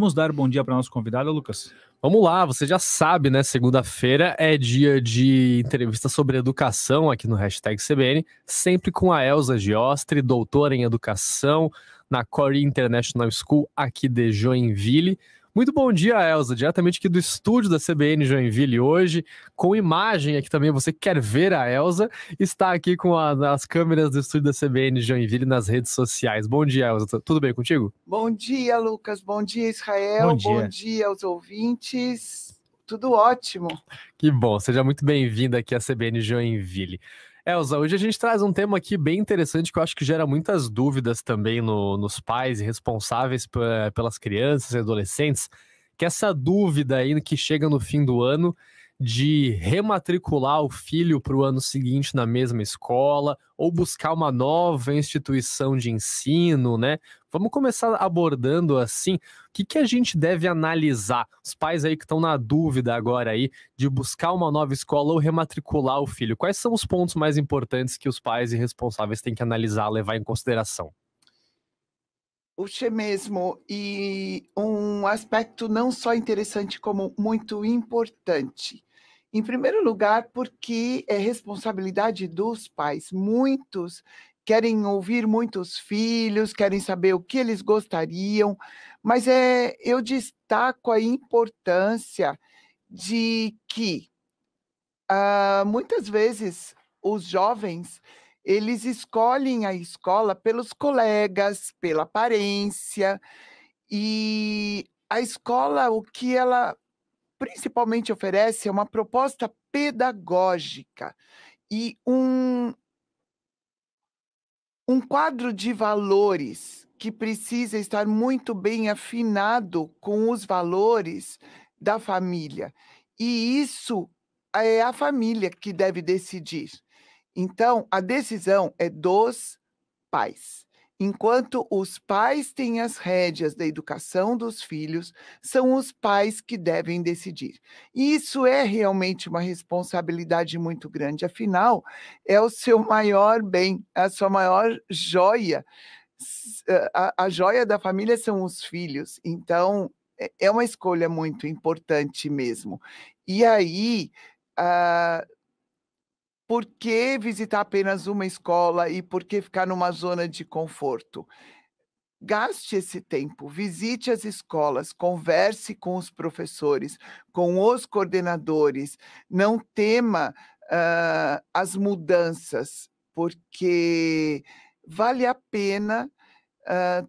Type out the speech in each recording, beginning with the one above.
Vamos dar bom dia para nosso convidado, Lucas? Vamos lá, você já sabe, né? Segunda-feira é dia de entrevista sobre educação aqui no #CBN, sempre com a Elza Giostre, doutora em educação na Core International School aqui de Joinville. Muito bom dia, Elza, diretamente aqui do estúdio da CBN Joinville hoje, com imagem aqui também, você quer ver a Elza, está aqui com as câmeras do estúdio da CBN Joinville nas redes sociais. Bom dia, Elza, tudo bem contigo? Bom dia, Lucas, bom dia, Israel, bom dia aos ouvintes, tudo ótimo. Que bom, seja muito bem-vinda aqui à CBN Joinville. Elza, hoje a gente traz um tema aqui bem interessante que eu acho que gera muitas dúvidas também nos pais e responsáveis pelas crianças e adolescentes, que é essa dúvida aí que chega no fim do ano de rematricular o filho para o ano seguinte na mesma escola ou buscar uma nova instituição de ensino, né? Vamos começar abordando assim, o que a gente deve analisar? Os pais aí que estão na dúvida agora aí de buscar uma nova escola ou rematricular o filho. Quais são os pontos mais importantes que os pais e responsáveis têm que analisar, levar em consideração? Puxa, mesmo, e um aspecto não só interessante como muito importante. Em primeiro lugar, porque é responsabilidade dos pais. Muitos querem ouvir muitos filhos, querem saber o que eles gostariam, mas eu destaco a importância de que muitas vezes os jovens eles escolhem a escola pelos colegas, pela aparência, e a escola, o que ela principalmente oferece é uma proposta pedagógica e um quadro de valores que precisa estar muito bem afinado com os valores da família. E isso é a família que deve decidir. Então, a decisão é dos pais. Enquanto os pais têm as rédeas da educação dos filhos, são os pais que devem decidir. E isso é realmente uma responsabilidade muito grande, afinal, é o seu maior bem, a sua maior joia. A joia da família são os filhos, então é uma escolha muito importante mesmo. E aí, por que visitar apenas uma escola e por que ficar numa zona de conforto? Gaste esse tempo, visite as escolas, converse com os professores, com os coordenadores, não tema as mudanças, porque vale a pena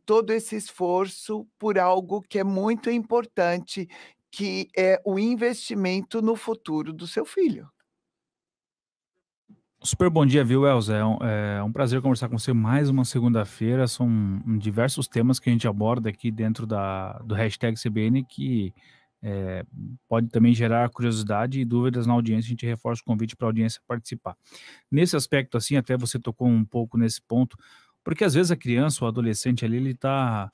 todo esse esforço por algo que é muito importante, que é o investimento no futuro do seu filho. Super bom dia, viu, Elza? É um prazer conversar com você mais uma segunda-feira. São diversos temas que a gente aborda aqui dentro do #CBN que pode também gerar curiosidade e dúvidas na audiência. A gente reforça o convite para a audiência participar. Nesse aspecto, assim, até você tocou um pouco nesse ponto, porque às vezes a criança ou adolescente ali, ele está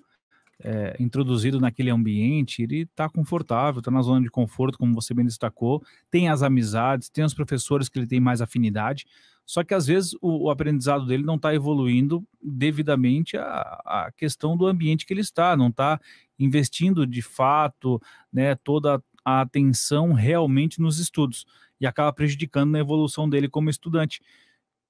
introduzido naquele ambiente, ele está confortável, está na zona de conforto, como você bem destacou, tem as amizades, tem os professores que ele tem mais afinidade, só que às vezes o aprendizado dele não está evoluindo devidamente à questão do ambiente que ele está, não está investindo de fato, né, toda a atenção realmente nos estudos, e acaba prejudicando na evolução dele como estudante.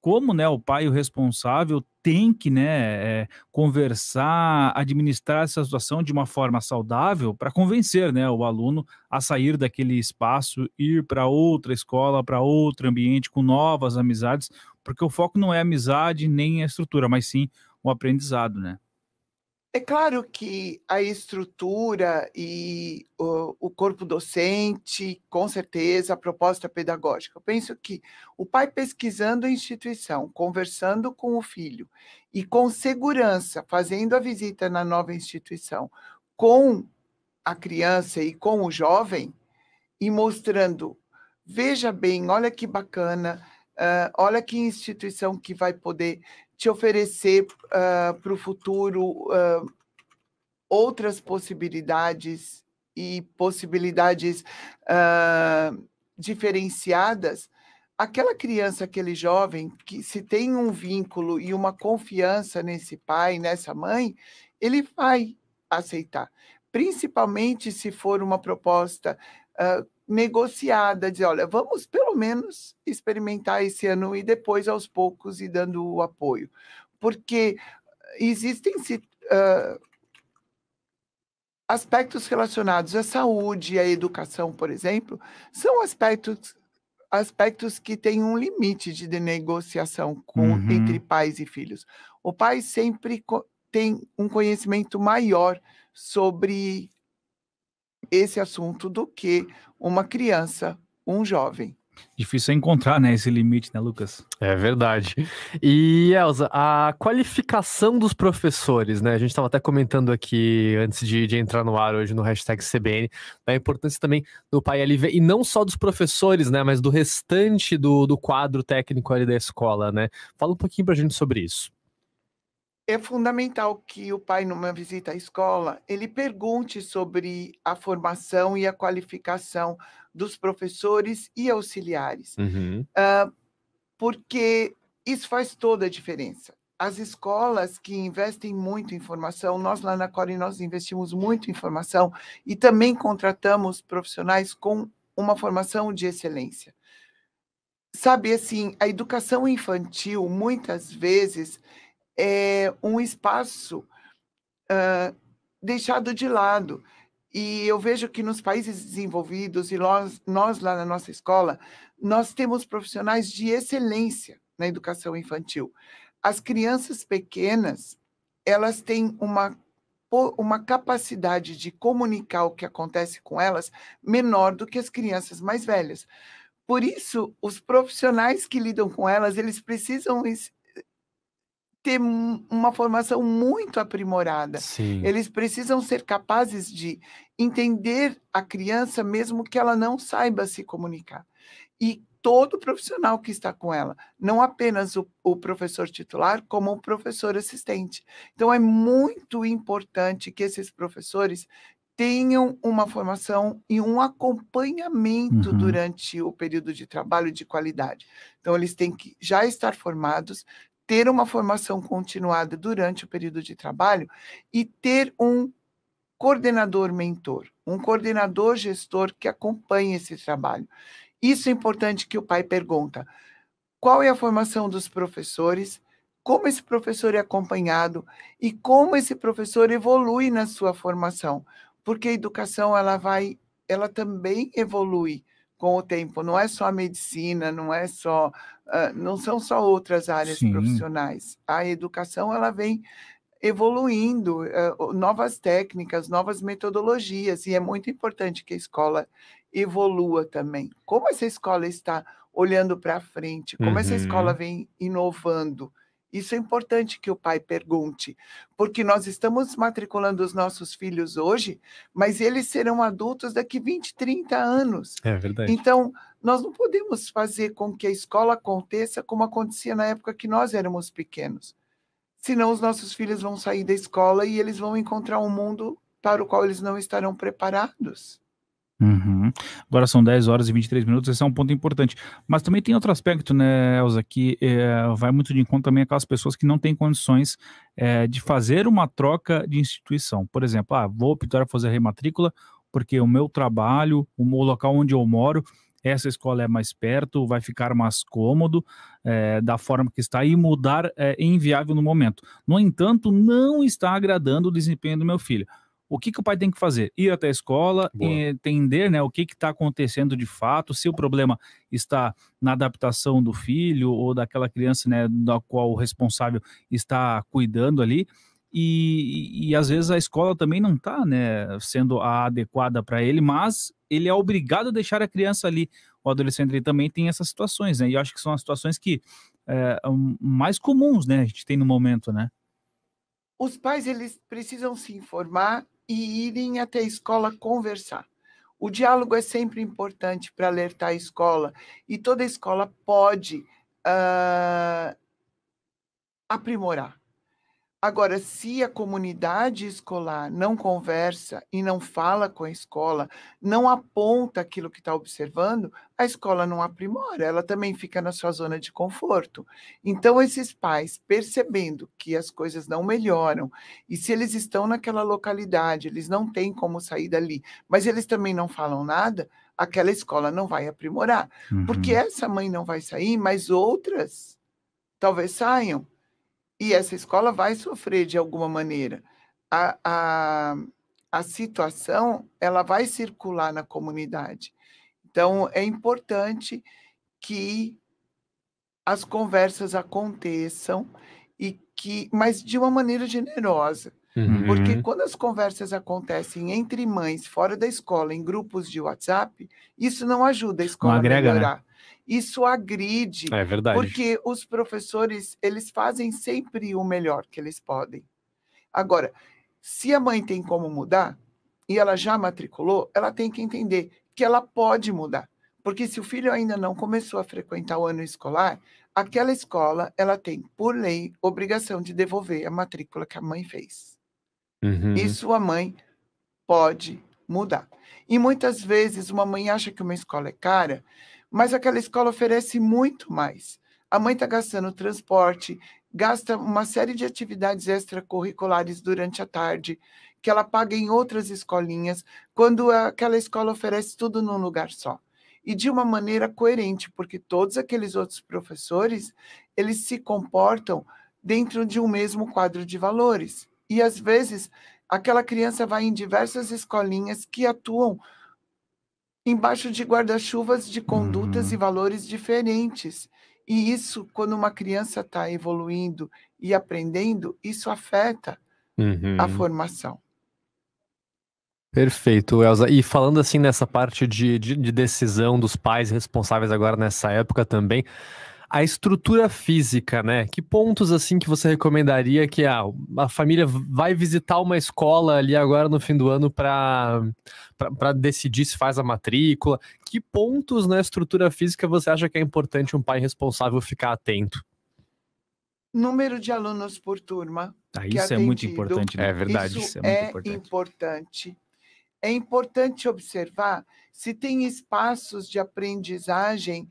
Como, né, o pai, o responsável, tem que, né, conversar, administrar essa situação de uma forma saudável para convencer, né, o aluno a sair daquele espaço, ir para outra escola, para outro ambiente, com novas amizades, porque o foco não é a amizade nem a estrutura, mas sim o aprendizado, né? É claro que a estrutura e o corpo docente, com certeza, a proposta pedagógica. Eu penso que o pai pesquisando a instituição, conversando com o filho e com segurança, fazendo a visita na nova instituição com a criança e com o jovem e mostrando, veja bem, olha que bacana, olha que instituição que vai poder te oferecer para o futuro outras possibilidades e possibilidades diferenciadas. Aquela criança, aquele jovem, que se tem um vínculo e uma confiança nesse pai, nessa mãe, ele vai aceitar. principalmente se for uma proposta negociada, dizer, olha, vamos pelo menos experimentar esse ano e depois, aos poucos, ir dando o apoio. Porque existem aspectos relacionados à saúde e à educação, por exemplo, são aspectos que têm um limite de negociação entre pais e filhos. O pai sempre tem um conhecimento maior sobre esse assunto do que uma criança, um jovem. Difícil é encontrar, né, esse limite, né, Lucas? É verdade. E, Elza, a qualificação dos professores, né? A gente estava até comentando aqui, antes de entrar no ar hoje no hashtag CBN, da importância também do pai ali, e não só dos professores, né? Mas do restante do quadro técnico ali da escola, né? Fala um pouquinho pra gente sobre isso. É fundamental que o pai, numa visita à escola, ele pergunte sobre a formação e a qualificação dos professores e auxiliares, porque isso faz toda a diferença. As escolas que investem muito em formação, nós lá na Core nós investimos muito em formação e também contratamos profissionais com uma formação de excelência. Sabe, assim, a educação infantil, muitas vezes, é um espaço deixado de lado. E eu vejo que nos países desenvolvidos, e nós lá na nossa escola, nós temos profissionais de excelência na educação infantil. As crianças pequenas, elas têm uma capacidade de comunicar o que acontece com elas menor do que as crianças mais velhas. Por isso, os profissionais que lidam com elas, eles precisam ter uma formação muito aprimorada. Sim. Eles precisam ser capazes de entender a criança, mesmo que ela não saiba se comunicar. E todo profissional que está com ela, não apenas o professor titular, como o professor assistente. Então, é muito importante que esses professores tenham uma formação e um acompanhamento durante o período de trabalho de qualidade. Então, eles têm que já estar formados, ter uma formação continuada durante o período de trabalho e ter um coordenador mentor, um coordenador gestor que acompanhe esse trabalho. Isso é importante que o pai pergunta: qual é a formação dos professores, como esse professor é acompanhado e como esse professor evolui na sua formação, porque a educação ela também evolui com o tempo, não é só a medicina, não são só outras áreas profissionais. A educação ela vem evoluindo, novas técnicas, novas metodologias, e é muito importante que a escola evolua também. Como essa escola está olhando para frente, como essa escola vem inovando, isso é importante que o pai pergunte, porque nós estamos matriculando os nossos filhos hoje, mas eles serão adultos daqui 20, 30 anos. É verdade. Então, nós não podemos fazer com que a escola aconteça como acontecia na época que nós éramos pequenos. Senão os nossos filhos vão sair da escola e eles vão encontrar um mundo para o qual eles não estarão preparados. Agora são 10 horas e 23 minutos, esse é um ponto importante. Mas também tem outro aspecto, né, Elza, que vai muito de encontro também aquelas pessoas que não têm condições de fazer uma troca de instituição. Por exemplo, vou optar por fazer a rematrícula porque o meu trabalho, o local onde eu moro, essa escola é mais perto, vai ficar mais cômodo da forma que está, e mudar é inviável no momento. No entanto, não está agradando o desempenho do meu filho. O que o pai tem que fazer? Ir até a escola, entender, né, o que está acontecendo de fato, se o problema está na adaptação do filho ou daquela criança, né, da qual o responsável está cuidando ali, e às vezes a escola também não está, né, sendo a adequada para ele, mas ele é obrigado a deixar a criança ali. O adolescente ele também tem essas situações, né, e eu acho que são as situações que mais comuns, né, a gente tem no momento, né. Os pais eles precisam se informar e irem até a escola conversar. O diálogo é sempre importante para alertar a escola, e toda escola pode aprimorar. Agora, se a comunidade escolar não conversa e não fala com a escola, não aponta aquilo que está observando, a escola não aprimora, ela também fica na sua zona de conforto. Então, esses pais, percebendo que as coisas não melhoram, e se eles estão naquela localidade, eles não têm como sair dali, mas eles também não falam nada, aquela escola não vai aprimorar. Porque essa mãe não vai sair, mas outras talvez saiam. E essa escola vai sofrer de alguma maneira. A situação, ela vai circular na comunidade. Então, é importante que as conversas aconteçam, mas de uma maneira generosa. Porque quando as conversas acontecem entre mães, fora da escola, em grupos de WhatsApp, isso não ajuda a escola a melhorar. Isso agride, É verdade. porque os professores, eles fazem sempre o melhor que eles podem. Agora, se a mãe tem como mudar, e ela já matriculou, ela tem que entender que ela pode mudar. Porque se o filho ainda não começou a frequentar o ano escolar, aquela escola, ela tem, por lei, obrigação de devolver a matrícula que a mãe fez. Isso a mãe pode mudar. E muitas vezes uma mãe acha que uma escola é cara, mas aquela escola oferece muito mais. A mãe está gastando transporte, gasta uma série de atividades extracurriculares durante a tarde, que ela paga em outras escolinhas, quando aquela escola oferece tudo num lugar só. E de uma maneira coerente, porque todos aqueles outros professores, eles se comportam dentro de um mesmo quadro de valores. E, às vezes, aquela criança vai em diversas escolinhas que atuam embaixo de guarda-chuvas de condutas e valores diferentes. E isso, quando uma criança está evoluindo e aprendendo, isso afeta a formação. Perfeito, Elza. E falando assim nessa parte de decisão dos pais responsáveis agora nessa época também, a estrutura física, né? Que pontos assim que você recomendaria que a família vai visitar uma escola ali agora no fim do ano para decidir se faz a matrícula? Que pontos na estrutura física você acha que é importante um pai responsável ficar atento? Número de alunos por turma. Isso é muito importante, né? É verdade. Isso é importante. É importante observar se tem espaços de aprendizagem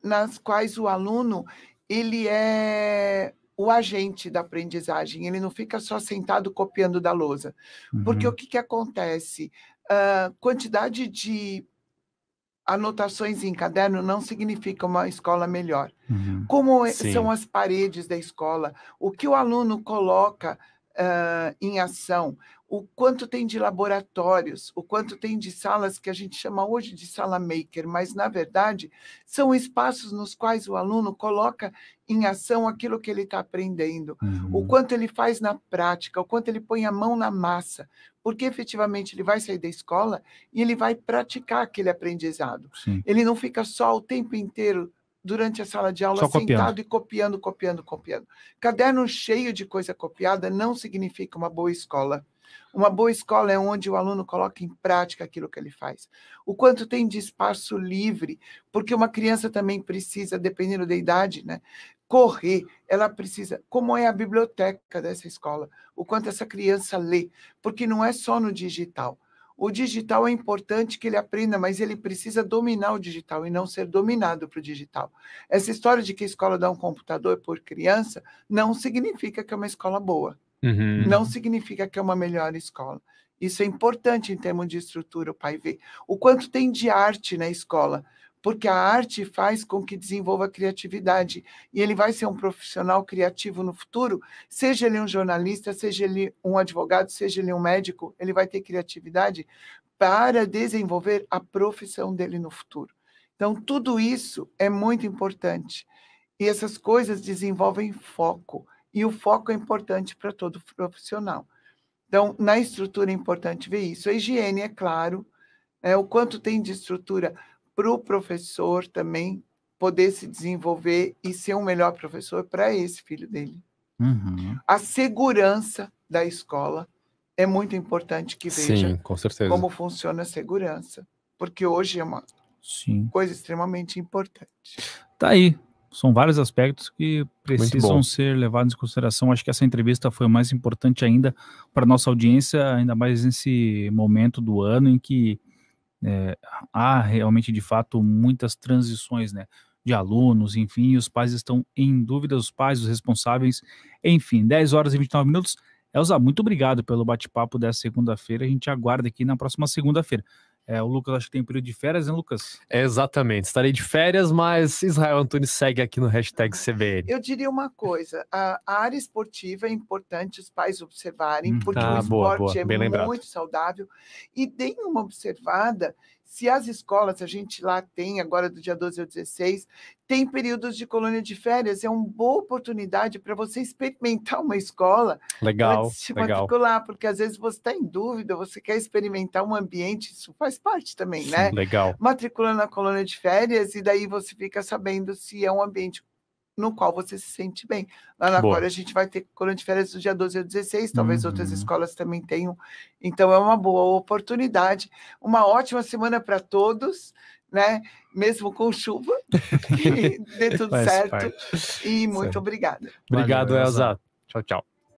nas quais o aluno ele é o agente da aprendizagem, ele não fica só sentado copiando da lousa. Porque o que acontece? Quantidade de anotações em caderno não significa uma escola melhor. Como são as paredes da escola, o que o aluno coloca em ação, o quanto tem de laboratórios, o quanto tem de salas que a gente chama hoje de sala maker, mas, na verdade, são espaços nos quais o aluno coloca em ação aquilo que ele está aprendendo, o quanto ele faz na prática, o quanto ele põe a mão na massa, porque efetivamente ele vai sair da escola e ele vai praticar aquele aprendizado. Ele não fica só o tempo inteiro durante a sala de aula sentado e copiando. Caderno cheio de coisa copiada não significa uma boa escola. Uma boa escola é onde o aluno coloca em prática aquilo que ele faz. O quanto tem de espaço livre, porque uma criança também precisa, dependendo da idade, né, correr, ela precisa, como é a biblioteca dessa escola, o quanto essa criança lê, porque não é só no digital. O digital é importante que ele aprenda, mas ele precisa dominar o digital e não ser dominado para o digital. Essa história de que a escola dá um computador por criança não significa que é uma escola boa. Não significa que é uma melhor escola. Isso é importante em termos de estrutura, o pai vê. O quanto tem de arte na escola, porque a arte faz com que desenvolva a criatividade. E ele vai ser um profissional criativo no futuro, seja ele um jornalista, seja ele um advogado, seja ele um médico, ele vai ter criatividade para desenvolver a profissão dele no futuro. Então, tudo isso é muito importante. E essas coisas desenvolvem foco. E o foco é importante para todo profissional. Então, na estrutura é importante ver isso. A higiene, é claro, o quanto tem de estrutura para o professor também poder se desenvolver e ser um melhor professor para esse filho dele. A segurança da escola é muito importante que veja com certeza. como funciona a segurança, porque hoje é uma coisa extremamente importante. Tá aí. são vários aspectos que precisam ser levados em consideração. Acho que essa entrevista foi mais importante ainda para a nossa audiência, ainda mais nesse momento do ano em que há realmente, de fato, muitas transições, né, de alunos, enfim, e os pais estão em dúvida, os pais, os responsáveis, enfim, 10 horas e 29 minutos. Elza, muito obrigado pelo bate-papo dessa segunda-feira, a gente aguarda aqui na próxima segunda-feira. O Lucas acho que tem período de férias, né, Lucas? Exatamente, estarei de férias, mas Israel Antunes segue aqui no hashtag CBN. Eu diria uma coisa, a área esportiva é importante os pais observarem, porque o esporte é muito saudável, e deem uma observada se as escolas, a gente lá tem, agora do dia 12 ao 16, tem períodos de colônia de férias, é uma boa oportunidade para você experimentar uma escola antes de se matricular, porque às vezes você está em dúvida, você quer experimentar um ambiente, isso faz parte também, né? Legal. Matriculando na colônia de férias, e daí você fica sabendo se é um ambiente no qual você se sente bem. Lá na Core a gente vai ter colônia de férias do dia 12 ao 16, talvez outras escolas também tenham. Então é uma boa oportunidade, uma ótima semana para todos, né? Mesmo com chuva, que dê tudo certo. E muito obrigada. Obrigado, Elza. Tchau, tchau.